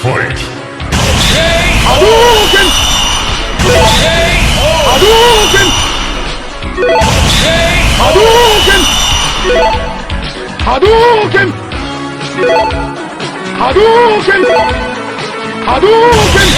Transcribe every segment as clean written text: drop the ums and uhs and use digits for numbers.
Fight! Hadouken! Hadouken! Hadouken! Hadouken! Hadouken! Hadouken!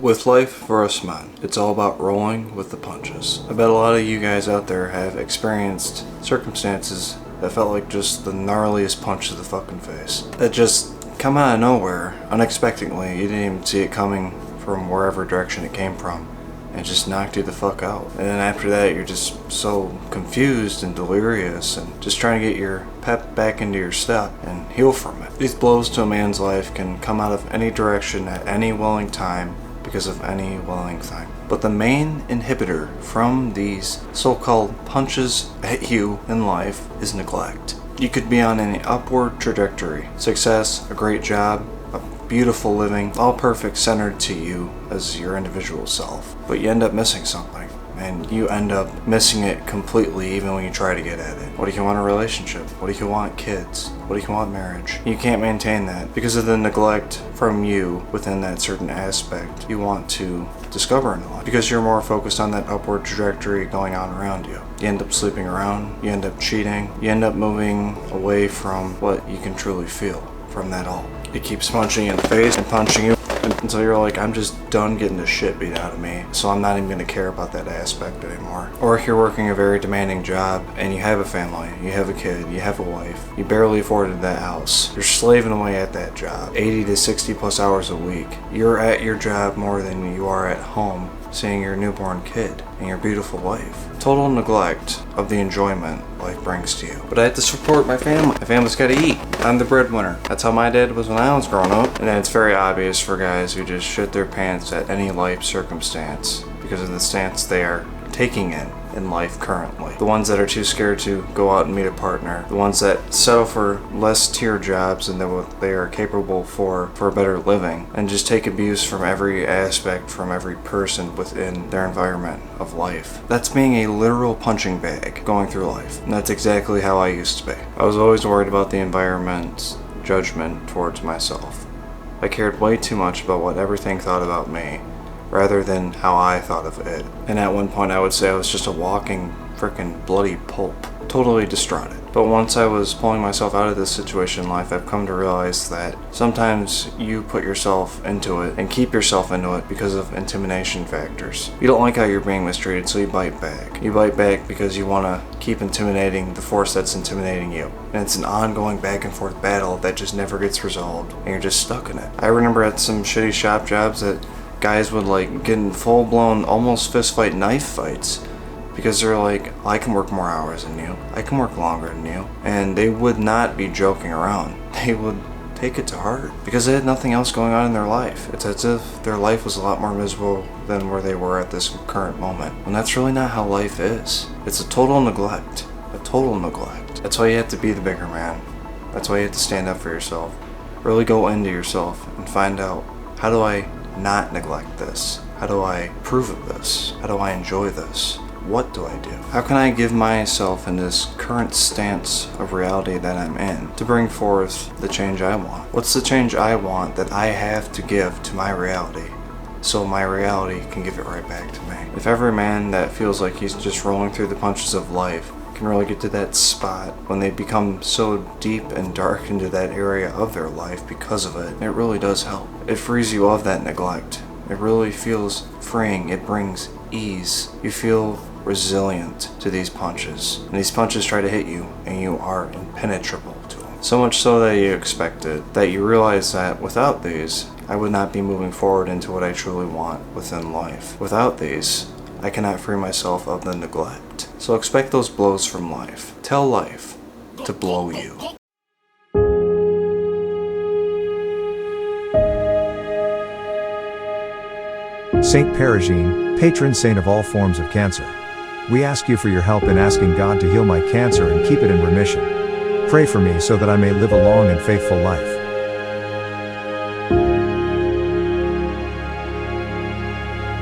With life for us men, it's all about rolling with the punches. I bet a lot of you guys out there have experienced circumstances that felt like just the gnarliest punch to the fucking face. That just come out of nowhere, unexpectedly. You didn't even see it coming from wherever direction it came from. And it just knocked you the fuck out. And then after that, you're just so confused and delirious and just trying to get your pep back into your step and heal from it. These blows to a man's life can come out of any direction at any willing time because of any willing thing. But the main inhibitor from these so-called punches at you in life is neglect. You could be on an upward trajectory. Success, a great job, a beautiful living, all perfect, centered to you as your individual self. But you end up missing something. And you end up missing it completely even when you try to get at it. What if you want a relationship? What if you want kids? What if you want marriage? You can't maintain that because of the neglect from you within that certain aspect you want to discover in life. Because you're more focused on that upward trajectory going on around you. You end up sleeping around, you end up cheating, you end up moving away from what you can truly feel from that all. It keeps punching you in the face and punching you until you're like, I'm just done getting the shit beat out of me, so I'm not even going to care about that aspect anymore. Or if you're working a very demanding job and you have a family, you have a kid, you have a wife, you barely afforded that house, you're slaving away at that job 80 to 60 plus hours a week. You're at your job more than you are at home seeing your newborn kid and your beautiful wife. Total neglect of the enjoyment life brings to you. But I have to support my family. My family's gotta eat. I'm the breadwinner. That's how my dad was when I was growing up. And then it's very obvious for guys who just shit their pants at any life circumstance because of the stance they are taking in life currently. The ones that are too scared to go out and meet a partner. The ones that settle for less tier jobs than what they are capable for a better living. And just take abuse from every aspect, from every person within their environment of life. That's being a literal punching bag going through life. And that's exactly how I used to be. I was always worried about the environment's judgment towards myself. I cared way too much about what everything thought about me, rather than how I thought of it. And at one point I would say I was just a walking frickin' bloody pulp, totally distraught. But once I was pulling myself out of this situation in life, I've come to realize that sometimes you put yourself into it and keep yourself into it because of intimidation factors. You don't like how you're being mistreated, so you bite back. You bite back because you want to keep intimidating the force that's intimidating you. And it's an ongoing back and forth battle that just never gets resolved, and you're just stuck in it. I remember at some shitty shop jobs that guys would like get in full-blown, almost fist-fight knife fights because they're like, I can work more hours than you, I can work longer than you, and they would not be joking around. They would take it to heart because they had nothing else going on in their life. It's as if their life was a lot more miserable than where they were at this current moment, and that's really not how life is. It's a total neglect. That's why you have to be the bigger man. That's why you have to stand up for yourself, really go into yourself and find out, how do I not neglect this? How do I improve of this? How do I enjoy this? What do I do? How can I give myself in this current stance of reality that I'm in to bring forth the change I want? What's the change I want that I have to give to my reality so my reality can give it right back to me? If every man that feels like he's just rolling through the punches of life can really get to that spot when they become so deep and dark into that area of their life because of it, it really does help. It frees you of that neglect. It really feels freeing. It brings ease. You feel resilient to these punches. And these punches try to hit you, and you are impenetrable to them. So much so that you expect it, that you realize that without these, I would not be moving forward into what I truly want within life. Without these, I cannot free myself of the neglect. So expect those blows from life. Tell life to blow you. Saint Perigine, patron saint of all forms of cancer. We ask you for your help in asking God to heal my cancer and keep it in remission. Pray for me so that I may live a long and faithful life.